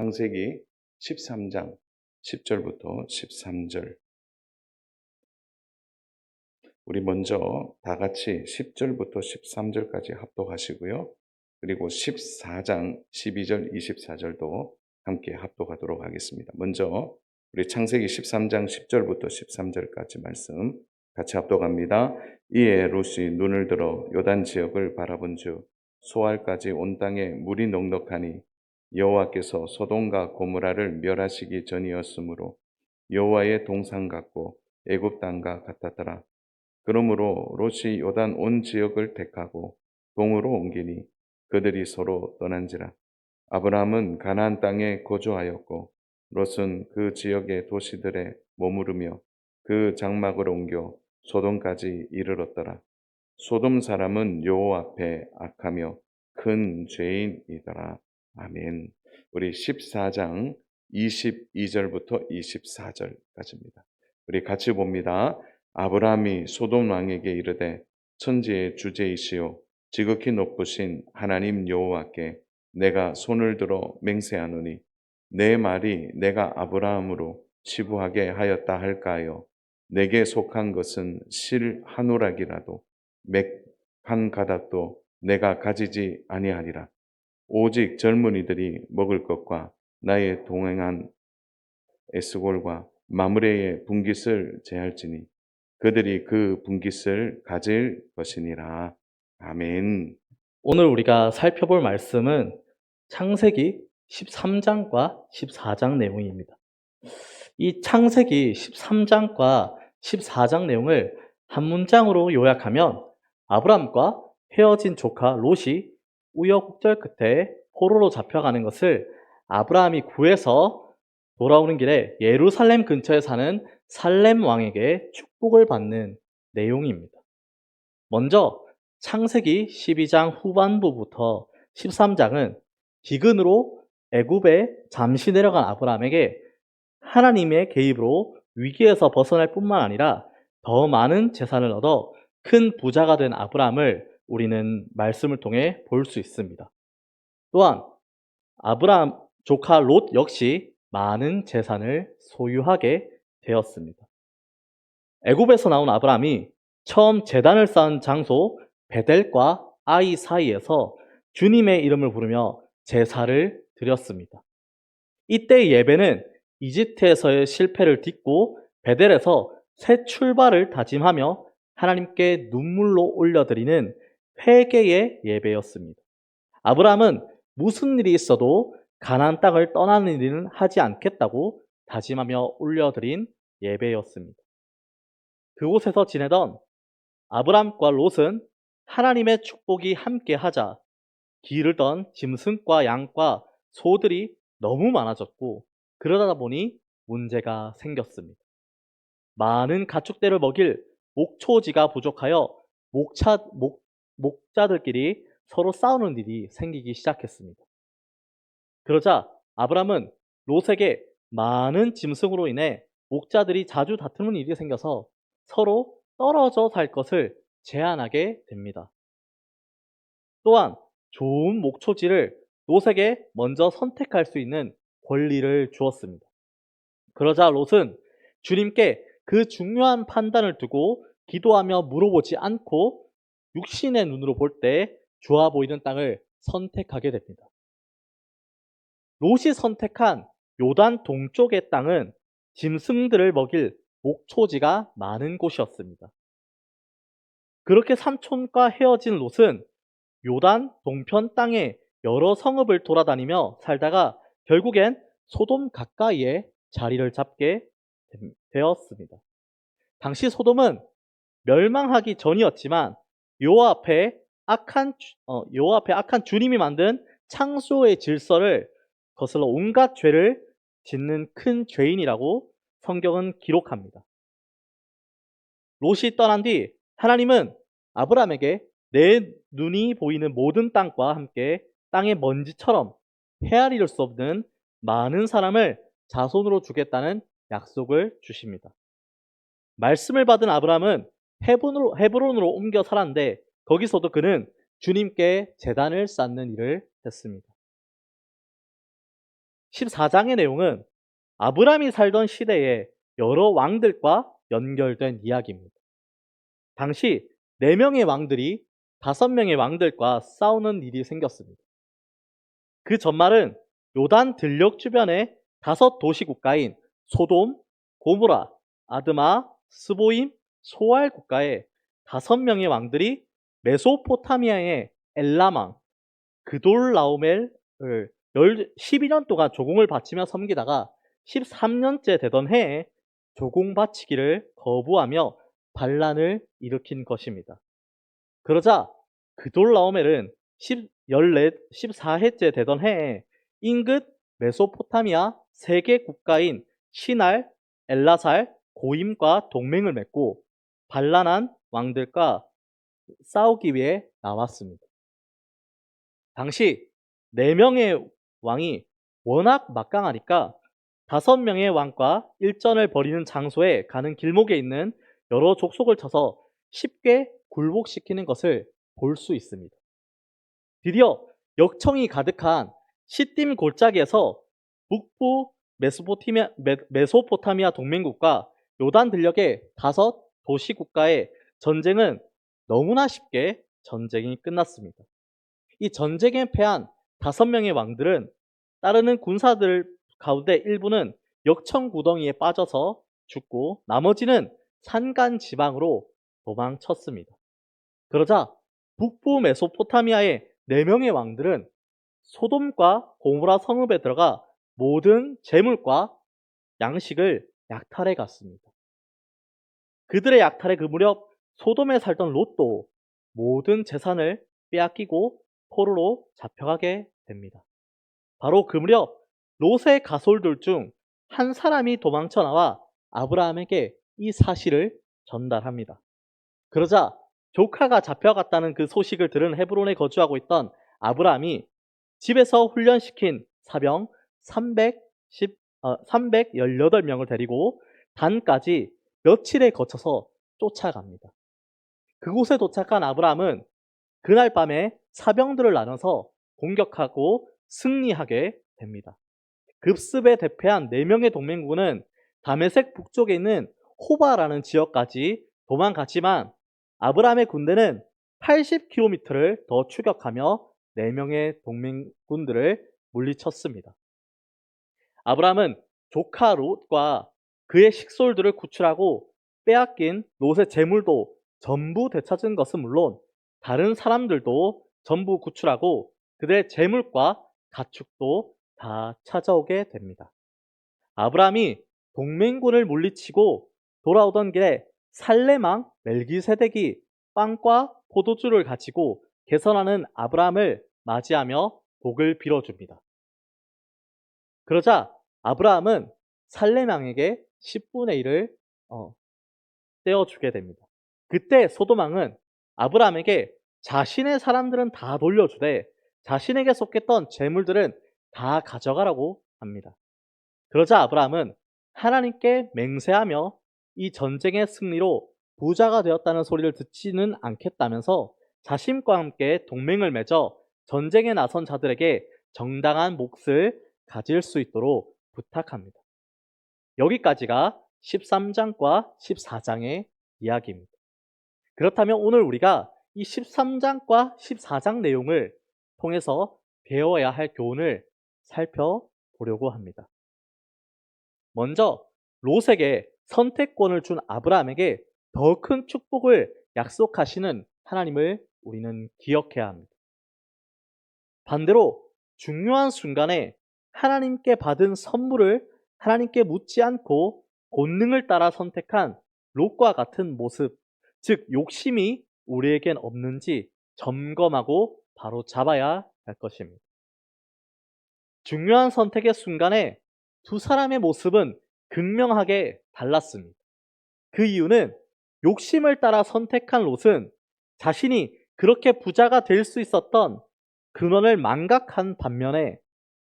창세기 13장 10절부터 13절. 우리 먼저 다 같이 10절부터 13절까지 합독하시고요. 그리고 14장 12절 24절도 함께 합독하도록 하겠습니다. 먼저 우리 창세기 13장 10절부터 13절까지 말씀 같이 합독합니다. 이에 롯이 눈을 들어 요단 지역을 바라본즉 소알까지 온 땅에 물이 넉넉하니 여호와께서 소돔과 고모라를 멸하시기 전이었으므로 여호와의 동산 같고 애굽 땅과 같았더라. 그러므로 롯이 요단 온 지역을 택하고 동으로 옮기니 그들이 서로 떠난지라. 아브라함은 가나안 땅에 거주하였고 롯은 그 지역의 도시들에 머무르며 그 장막을 옮겨 소돔까지 이르렀더라. 소돔 사람은 여호와 앞에 악하며 큰 죄인이더라. 아멘. 우리 14장 22절부터 24절까지입니다. 우리 같이 봅니다. 아브라함이 소돔 왕에게 이르되 천지의 주제이시오 지극히 높으신 하나님 여호와께 내가 손을 들어 맹세하노니 내 말이 내가 아브라함으로 치부하게 하였다 할까요? 내게 속한 것은 실 한 오락이라도 맥 한 가닥도 내가 가지지 아니하리라. 오직 젊은이들이 먹을 것과 나의 동행한 에스골과 마므레의 분깃을 제할지니 그들이 그 분깃을 가질 것이니라. 아멘. 오늘 우리가 살펴볼 말씀은 창세기 13장과 14장 내용입니다. 이 창세기 13장과 14장 내용을 한 문장으로 요약하면 아브람과 헤어진 조카 롯이 우여곡절 끝에 포로로 잡혀가는 것을 아브라함이 구해서 돌아오는 길에 예루살렘 근처에 사는 살렘 왕에게 축복을 받는 내용입니다. 먼저 창세기 12장 후반부부터 13장은 기근으로 애굽에 잠시 내려간 아브라함에게 하나님의 개입으로 위기에서 벗어날 뿐만 아니라 더 많은 재산을 얻어 큰 부자가 된 아브라함을 우리는 말씀을 통해 볼 수 있습니다. 또한 아브라함 조카 롯 역시 많은 재산을 소유하게 되었습니다. 애굽에서 나온 아브라함이 처음 제단을 쌓은 장소 베델과 아이 사이에서 주님의 이름을 부르며 제사를 드렸습니다. 이때 예배는 이집트에서의 실패를 딛고 베델에서 새 출발을 다짐하며 하나님께 눈물로 올려드리는 회개의 예배였습니다. 아브라함은 무슨 일이 있어도 가나안 땅을 떠나는 일은 하지 않겠다고 다짐하며 올려드린 예배였습니다. 그곳에서 지내던 아브람과 롯은 하나님의 축복이 함께하자 기르던 짐승과 양과 소들이 너무 많아졌고 그러다 보니 문제가 생겼습니다. 많은 가축대를 먹일 목초지가 부족하여 목자들끼리 서로 싸우는 일이 생기기 시작했습니다. 그러자 아브람은 롯에게 많은 짐승으로 인해 목자들이 자주 다투는 일이 생겨서 서로 떨어져 살 것을 제안하게 됩니다. 또한 좋은 목초지를 롯에게 먼저 선택할 수 있는 권리를 주었습니다. 그러자 롯은 주님께 그 중요한 판단을 두고 기도하며 물어보지 않고 육신의 눈으로 볼 때 좋아 보이는 땅을 선택하게 됩니다. 롯이 선택한 요단 동쪽의 땅은 짐승들을 먹일 목초지가 많은 곳이었습니다. 그렇게 삼촌과 헤어진 롯은 요단 동편 땅의 여러 성읍을 돌아다니며 살다가 결국엔 소돔 가까이에 자리를 잡게 되었습니다. 당시 소돔은 멸망하기 전이었지만 여호와 앞에 악한 주님이 만든 창조의 질서를 거슬러 온갖 죄를 짓는 큰 죄인이라고 성경은 기록합니다. 롯이 떠난 뒤 하나님은 아브라함에게 내 눈이 보이는 모든 땅과 함께 땅의 먼지처럼 헤아릴 수 없는 많은 사람을 자손으로 주겠다는 약속을 주십니다. 말씀을 받은 아브라함은 헤브론으로 옮겨 살았는데 거기서도 그는 주님께 제단을 쌓는 일을 했습니다. 14장의 내용은 아브라함이 살던 시대의 여러 왕들과 연결된 이야기입니다. 당시 4명의 왕들이 5명의 왕들과 싸우는 일이 생겼습니다. 그 전말은 요단 들녘 주변의 5도시 국가인 소돔, 고모라, 아드마, 스보임, 소알 국가의 5명의 왕들이 메소포타미아의 엘라망, 그돌라오멜을 12년 동안 조공을 바치며 섬기다가 13년째 되던 해에 조공 바치기를 거부하며 반란을 일으킨 것입니다. 그러자 그돌라오멜은 14회째 되던 해에 인근 메소포타미아 3개 국가인 시날, 엘라살, 고임과 동맹을 맺고 반란한 왕들과 싸우기 위해 나왔습니다. 당시 4명의 왕이 워낙 막강하니까 5명의 왕과 일전을 벌이는 장소에 가는 길목에 있는 여러 족속을 쳐서 쉽게 굴복시키는 것을 볼 수 있습니다. 드디어 역청이 가득한 시딤 골짜기에서 북부 메소포타미아 동맹국과 요단 들녘의 5도시 국가의 전쟁은 너무나 쉽게 전쟁이 끝났습니다. 이 전쟁에 패한 5명의 왕들은 따르는 군사들 가운데 일부는 역청 구덩이에 빠져서 죽고 나머지는 산간 지방으로 도망쳤습니다. 그러자 북부 메소포타미아의 4명의 왕들은 소돔과 고모라 성읍에 들어가 모든 재물과 양식을 약탈해 갔습니다. 그들의 약탈에 그 무렵 소돔에 살던 롯도 모든 재산을 빼앗기고 포로로 잡혀가게 됩니다. 바로 그 무렵 롯의 가솔들 중 한 사람이 도망쳐 나와 아브라함에게 이 사실을 전달합니다. 그러자 조카가 잡혀갔다는 그 소식을 들은 헤브론에 거주하고 있던 아브라함이 집에서 훈련시킨 사병 318명을 데리고 단까지 며칠에 거쳐서 쫓아갑니다. 그곳에 도착한 아브라함은 그날 밤에 사병들을 나눠서 공격하고 승리하게 됩니다. 급습에 대패한 4명의 동맹군은 다메섹 북쪽에 있는 호바라는 지역까지 도망갔지만 아브라함의 군대는 80km를 더 추격하며 4명의 동맹군들을 물리쳤습니다. 아브라함은 조카 롯과 그의 식솔들을 구출하고 빼앗긴 롯의 재물도 전부 되찾은 것은 물론 다른 사람들도 전부 구출하고 그들의 재물과 가축도 다 찾아오게 됩니다. 아브라함이 동맹군을 물리치고 돌아오던 길에 살레망 멜기세덱이 빵과 포도주를 가지고 개선하는 아브라함을 맞이하며 복을 빌어줍니다. 그러자 아브라함은 살레망에게 10분의 1을 떼어주게 됩니다. 그때 소돔왕은 아브라함에게 자신의 사람들은 다 돌려주되 자신에게 속했던 재물들은 다 가져가라고 합니다. 그러자 아브라함은 하나님께 맹세하며 이 전쟁의 승리로 부자가 되었다는 소리를 듣지는 않겠다면서 자신과 함께 동맹을 맺어 전쟁에 나선 자들에게 정당한 몫을 가질 수 있도록 부탁합니다. 여기까지가 13장과 14장의 이야기입니다. 그렇다면 오늘 우리가 이 13장과 14장 내용을 통해서 배워야 할 교훈을 살펴보려고 합니다. 먼저 롯에게 선택권을 준 아브라함에게 더 큰 축복을 약속하시는 하나님을 우리는 기억해야 합니다. 반대로 중요한 순간에 하나님께 받은 선물을 하나님께 묻지 않고 본능을 따라 선택한 롯과 같은 모습, 즉 욕심이 우리에겐 없는지 점검하고 바로 잡아야 할 것입니다. 중요한 선택의 순간에 두 사람의 모습은 극명하게 달랐습니다. 그 이유는 욕심을 따라 선택한 롯은 자신이 그렇게 부자가 될 수 있었던 근원을 망각한 반면에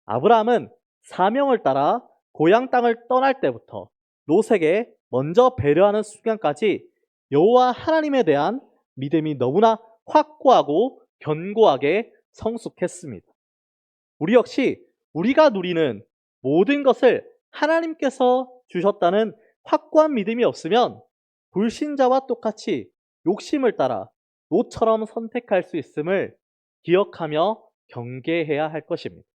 아브라함은 사명을 따라 고향 땅을 떠날 때부터 롯에게 먼저 배려하는 순간까지 여호와 하나님에 대한 믿음이 너무나 확고하고 견고하게 성숙했습니다. 우리 역시 우리가 누리는 모든 것을 하나님께서 주셨다는 확고한 믿음이 없으면 불신자와 똑같이 욕심을 따라 노처럼 선택할 수 있음을 기억하며 경계해야 할 것입니다.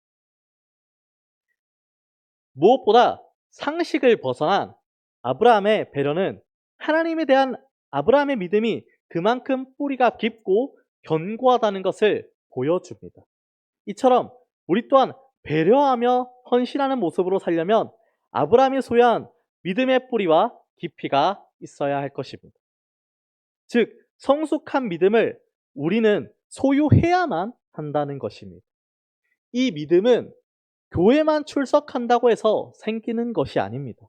무엇보다 상식을 벗어난 아브라함의 배려는 하나님에 대한 아브라함의 믿음이 그만큼 뿌리가 깊고 견고하다는 것을 보여줍니다. 이처럼 우리 또한 배려하며 헌신하는 모습으로 살려면 아브라함이 소유한 믿음의 뿌리와 깊이가 있어야 할 것입니다. 즉, 성숙한 믿음을 우리는 소유해야만 한다는 것입니다. 이 믿음은 교회만 출석한다고 해서 생기는 것이 아닙니다.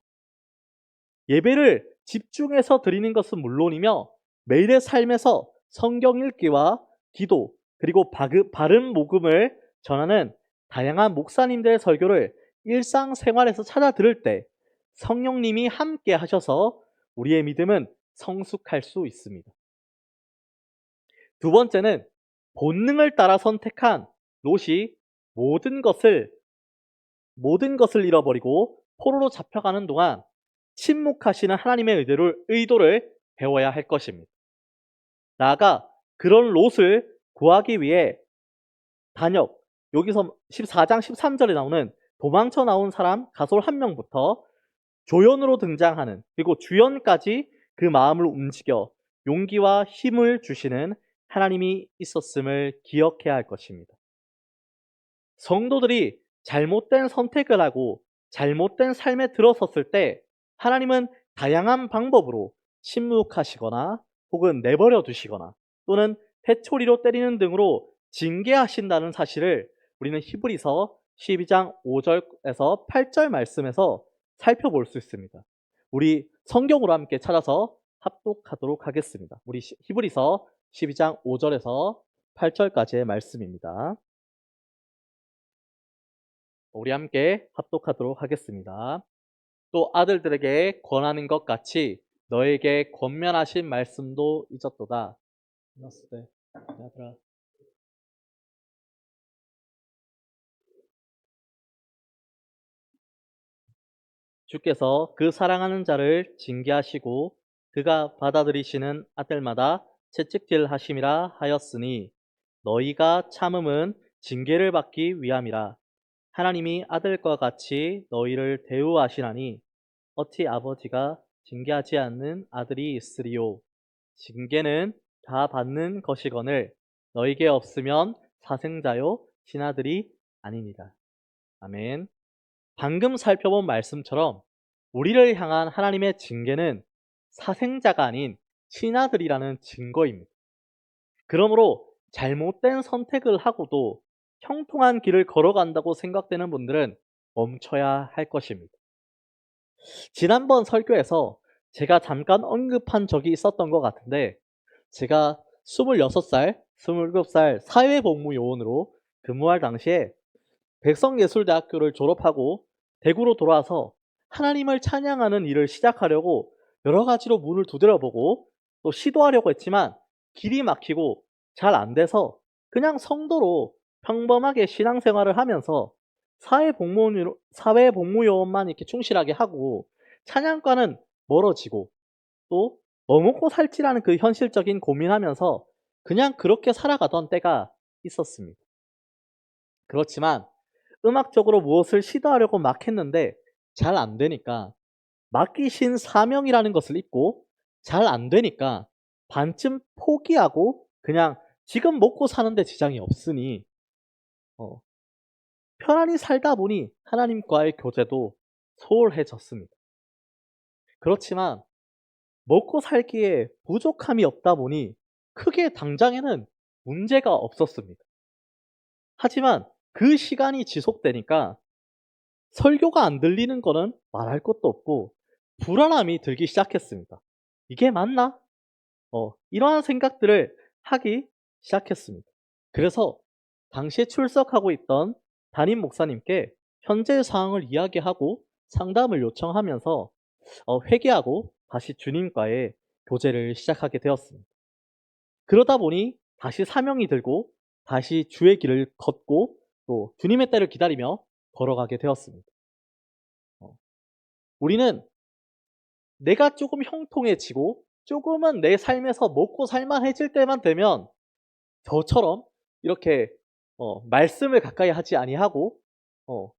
예배를 집중해서 드리는 것은 물론이며 매일의 삶에서 성경 읽기와 기도 그리고 바른 복음을 전하는 다양한 목사님들의 설교를 일상생활에서 찾아 들을 때 성령님이 함께 하셔서 우리의 믿음은 성숙할 수 있습니다. 두 번째는 본능을 따라 선택한 롯이 모든 것을 잃어버리고 포로로 잡혀가는 동안 침묵하시는 하나님의 의도를 배워야 할 것입니다. 나아가 그런 롯을 구하기 위해 여기서 14장 13절에 나오는 도망쳐 나온 사람 가솔 한 명부터 조연으로 등장하는 그리고 주연까지 그 마음을 움직여 용기와 힘을 주시는 하나님이 있었음을 기억해야 할 것입니다. 성도들이 잘못된 선택을 하고 잘못된 삶에 들어섰을 때 하나님은 다양한 방법으로 침묵하시거나 혹은 내버려 두시거나 또는 회초리로 때리는 등으로 징계하신다는 사실을 우리는 히브리서 12장 5절에서 8절 말씀에서 살펴볼 수 있습니다. 우리 성경으로 함께 찾아서 합독하도록 하겠습니다. 우리 히브리서 12장 5절에서 8절까지의 말씀입니다. 우리 함께 합독하도록 하겠습니다. 또 아들들에게 권하는 것 같이 너에게 권면하신 말씀도 잊었도다. 주께서 그 사랑하는 자를 징계하시고 그가 받아들이시는 아들마다 채찍질 하심이라 하였으니 너희가 참음은 징계를 받기 위함이라. 하나님이 아들과 같이 너희를 대우하시나니 어찌 아버지가 징계하지 않는 아들이 있으리요. 징계는 다 받는 것이거늘 너희에게 없으면 사생자요 신하들이 아니니라. 아멘. 방금 살펴본 말씀처럼 우리를 향한 하나님의 징계는 사생자가 아닌 신하들이라는 증거입니다. 그러므로 잘못된 선택을 하고도 형통한 길을 걸어간다고 생각되는 분들은 멈춰야 할 것입니다. 지난번 설교에서 제가 잠깐 언급한 적이 있었던 것 같은데 제가 26살, 27살 사회복무요원으로 근무할 당시에 백성예술대학교를 졸업하고 대구로 돌아와서 하나님을 찬양하는 일을 시작하려고 여러 가지로 문을 두드려보고 또 시도하려고 했지만 길이 막히고 잘 안 돼서 그냥 성도로 평범하게 신앙생활을 하면서 사회복무요원만 이렇게 충실하게 하고 찬양과는 멀어지고 또 뭐 먹고 살지라는 그 현실적인 고민하면서 그냥 그렇게 살아가던 때가 있었습니다. 그렇지만 음악적으로 무엇을 시도하려고 막 했는데 잘 안 되니까 맡기신 사명이라는 것을 잊고 잘 안 되니까 반쯤 포기하고 그냥 지금 먹고 사는데 지장이 없으니 편안히 살다 보니 하나님과의 교제도 소홀해졌습니다. 그렇지만 먹고 살기에 부족함이 없다 보니 크게 당장에는 문제가 없었습니다. 하지만 그 시간이 지속되니까 설교가 안 들리는 거는 말할 것도 없고 불안함이 들기 시작했습니다. 이게 맞나? 이러한 생각들을 하기 시작했습니다. 그래서 당시에 출석하고 있던 담임 목사님께 현재 상황을 이야기하고 상담을 요청하면서 회개하고 다시 주님과의 교제를 시작하게 되었습니다. 그러다 보니 다시 사명이 들고 다시 주의 길을 걷고 또 주님의 때를 기다리며 걸어가게 되었습니다. 우리는 내가 조금 형통해지고 조금은 내 삶에서 먹고 살만해질 때만 되면 저처럼 이렇게 말씀을 가까이 하지 아니하고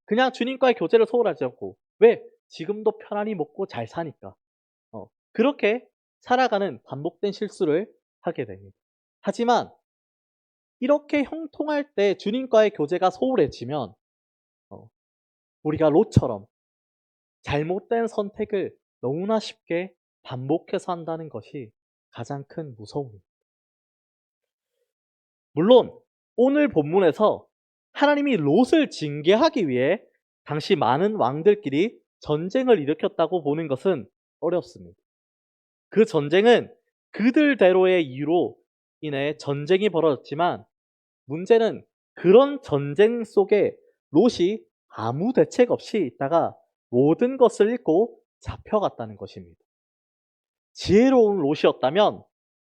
그냥 주님과의 교제를 소홀하지 않고 왜? 지금도 편안히 먹고 잘 사니까. 그렇게 살아가는 반복된 실수를 하게 됩니다. 하지만 이렇게 형통할 때 주님과의 교제가 소홀해지면 우리가 롯처럼 잘못된 선택을 너무나 쉽게 반복해서 한다는 것이 가장 큰 무서움입니다. 물론 오늘 본문에서 하나님이 롯을 징계하기 위해 당시 많은 왕들끼리 전쟁을 일으켰다고 보는 것은 어렵습니다. 그 전쟁은 그들대로의 이유로 인해 전쟁이 벌어졌지만 문제는 그런 전쟁 속에 롯이 아무 대책 없이 있다가 모든 것을 잃고 잡혀갔다는 것입니다. 지혜로운 롯이었다면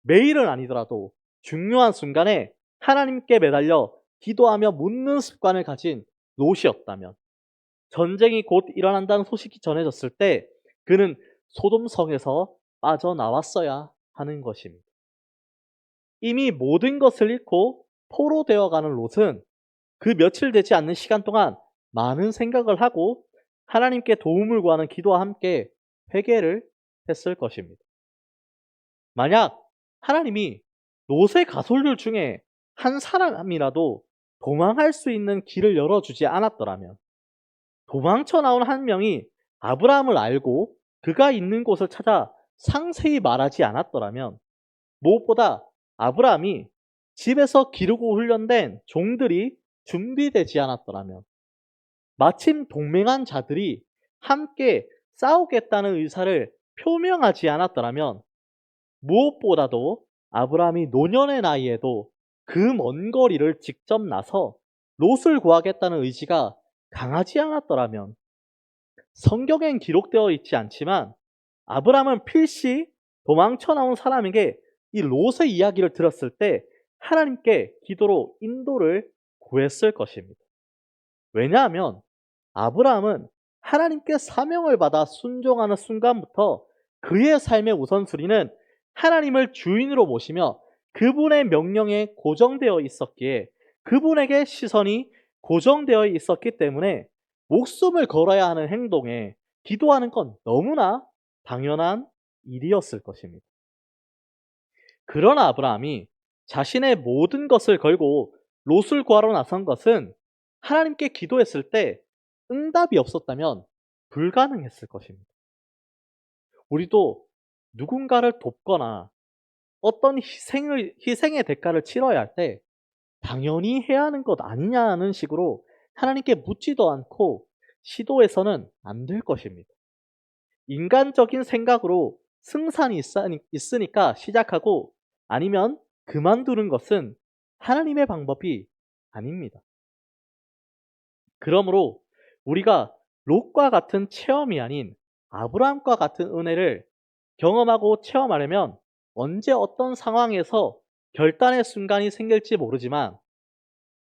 매일은 아니더라도 중요한 순간에 하나님께 매달려 기도하며 묻는 습관을 가진 롯이었다면 전쟁이 곧 일어난다는 소식이 전해졌을 때 그는 소돔성에서 빠져나왔어야 하는 것입니다. 이미 모든 것을 잃고 포로되어가는 롯은 그 며칠 되지 않는 시간 동안 많은 생각을 하고 하나님께 도움을 구하는 기도와 함께 회개를 했을 것입니다. 만약 하나님이 롯의 가솔들 중에 한 사람이라도 도망할 수 있는 길을 열어주지 않았더라면 도망쳐 나온 한 명이 아브라함을 알고 그가 있는 곳을 찾아 상세히 말하지 않았더라면 무엇보다 아브라함이 집에서 기르고 훈련된 종들이 준비되지 않았더라면 마침 동맹한 자들이 함께 싸우겠다는 의사를 표명하지 않았더라면 무엇보다도 아브라함이 노년의 나이에도 그 먼 거리를 직접 나서 롯을 구하겠다는 의지가 강하지 않았더라면 성경엔 기록되어 있지 않지만 아브라함은 필시 도망쳐 나온 사람에게 이 롯의 이야기를 들었을 때 하나님께 기도로 인도를 구했을 것입니다. 왜냐하면 아브라함은 하나님께 사명을 받아 순종하는 순간부터 그의 삶의 우선순위는 하나님을 주인으로 모시며 그분의 명령에 고정되어 있었기에 그분에게 시선이 고정되어 있었기 때문에 목숨을 걸어야 하는 행동에 기도하는 건 너무나 당연한 일이었을 것입니다. 그러나 아브라함이 자신의 모든 것을 걸고 롯을 구하러 나선 것은 하나님께 기도했을 때 응답이 없었다면 불가능했을 것입니다. 우리도 누군가를 돕거나 어떤 희생의 대가를 치러야 할 때 당연히 해야 하는 것 아니냐는 식으로 하나님께 묻지도 않고 시도해서는 안 될 것입니다. 인간적인 생각으로 승산이 있으니까 시작하고 아니면 그만두는 것은 하나님의 방법이 아닙니다. 그러므로 우리가 롯과 같은 체험이 아닌 아브라함과 같은 은혜를 경험하고 체험하려면 언제 어떤 상황에서 결단의 순간이 생길지 모르지만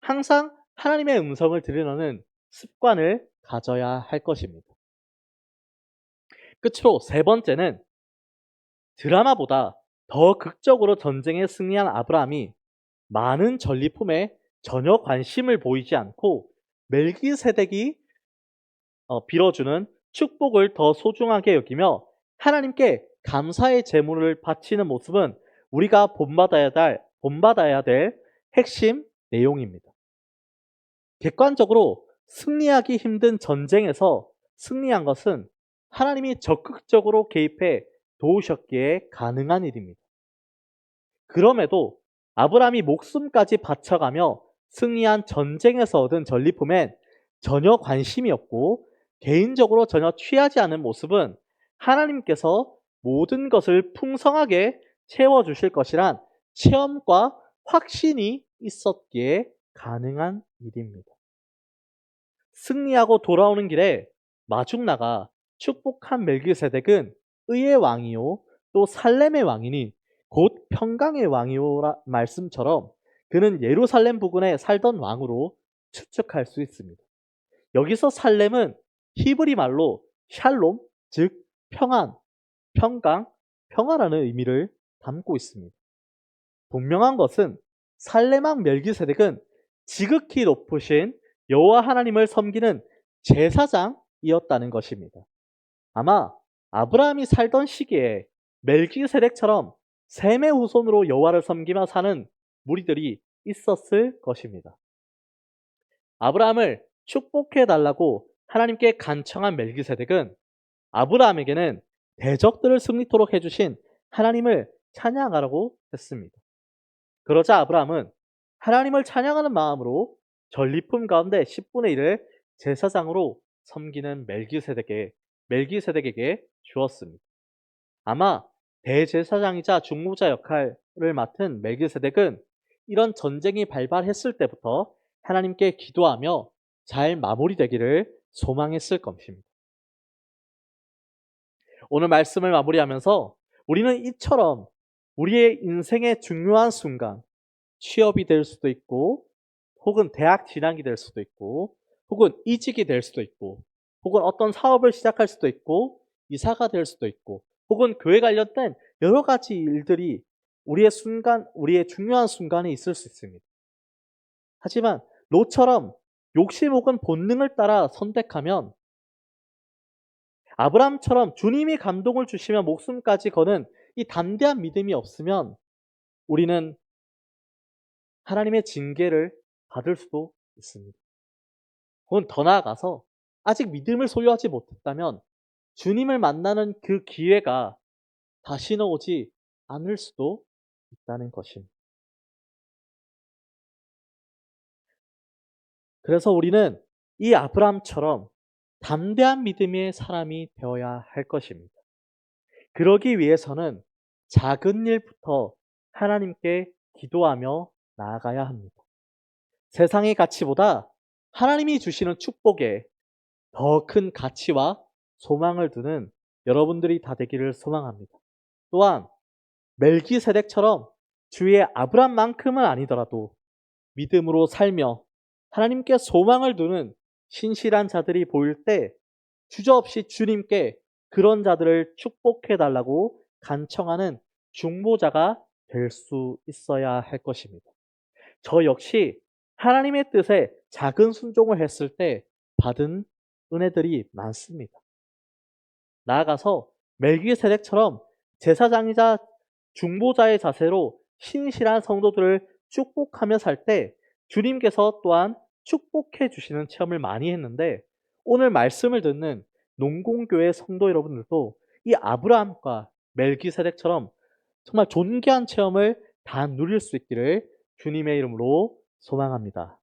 항상 하나님의 음성을 들으려는 습관을 가져야 할 것입니다. 끝으로 세 번째는 드라마보다 더 극적으로 전쟁에 승리한 아브라함이 많은 전리품에 전혀 관심을 보이지 않고 멜기세덱이 빌어주는 축복을 더 소중하게 여기며 하나님께 감사의 제물을 바치는 모습은 우리가 본받아야 될 핵심 내용입니다. 객관적으로 승리하기 힘든 전쟁에서 승리한 것은 하나님이 적극적으로 개입해 도우셨기에 가능한 일입니다. 그럼에도 아브라함이 목숨까지 바쳐가며 승리한 전쟁에서 얻은 전리품엔 전혀 관심이 없고 개인적으로 전혀 취하지 않은 모습은 하나님께서 모든 것을 풍성하게 채워주실 것이란 체험과 확신이 있었기에 가능한 일입니다. 승리하고 돌아오는 길에 마중나가 축복한 멜기세덱은 의의 왕이요 또 살렘의 왕이니 곧 평강의 왕이오라 말씀처럼 그는 예루살렘 부근에 살던 왕으로 추측할 수 있습니다. 여기서 살렘은 히브리 말로 샬롬, 즉 평안, 평강, 평화라는 의미를 담고 있습니다. 분명한 것은 살레망 멜기세덱은 지극히 높으신 여호와 하나님을 섬기는 제사장이었다는 것입니다. 아마 아브라함이 살던 시기에 멜기세덱처럼 셈의 후손으로 여호와를 섬기며 사는 무리들이 있었을 것입니다. 아브라함을 축복해 달라고 하나님께 간청한 멜기세덱은 아브라함에게는 대적들을 승리토록 해주신 하나님을 찬양하라고 했습니다. 그러자 아브라함은 하나님을 찬양하는 마음으로 전리품 가운데 10분의 1을 제사장으로 섬기는 멜기세덱에게 주었습니다. 아마 대제사장이자 중보자 역할을 맡은 멜기세덱은 이런 전쟁이 발발했을 때부터 하나님께 기도하며 잘 마무리되기를 소망했을 것입니다. 오늘 말씀을 마무리하면서 우리는 이처럼 우리의 인생의 중요한 순간, 취업이 될 수도 있고, 혹은 대학 진학이 될 수도 있고, 혹은 이직이 될 수도 있고, 혹은 어떤 사업을 시작할 수도 있고, 이사가 될 수도 있고, 혹은 교회 관련된 여러 가지 일들이 우리의 중요한 순간에 있을 수 있습니다. 하지만 롯처럼 욕심 혹은 본능을 따라 선택하면 아브라함처럼 주님이 감동을 주시며 목숨까지 거는 이 담대한 믿음이 없으면 우리는 하나님의 징계를 받을 수도 있습니다. 혹은 더 나아가서 아직 믿음을 소유하지 못했다면 주님을 만나는 그 기회가 다시는 오지 않을 수도 있다는 것입니다. 그래서 우리는 이 아브라함처럼 담대한 믿음의 사람이 되어야 할 것입니다. 그러기 위해서는 작은 일부터 하나님께 기도하며 나아가야 합니다. 세상의 가치보다 하나님이 주시는 축복에 더 큰 가치와 소망을 두는 여러분들이 다 되기를 소망합니다. 또한 멜기세덱처럼 주의 아브람만큼은 아니더라도 믿음으로 살며 하나님께 소망을 두는 신실한 자들이 보일 때 주저없이 주님께 그런 자들을 축복해 달라고 간청하는 중보자가 될 수 있어야 할 것입니다. 저 역시 하나님의 뜻에 작은 순종을 했을 때 받은 은혜들이 많습니다. 나아가서 멜기세덱처럼 제사장이자 중보자의 자세로 신실한 성도들을 축복하며 살 때 주님께서 또한 축복해 주시는 체험을 많이 했는데 오늘 말씀을 듣는 농공교회 성도 여러분들도 이 아브라함과 멜기세덱처럼 정말 존귀한 체험을 다 누릴 수 있기를 주님의 이름으로 소망합니다.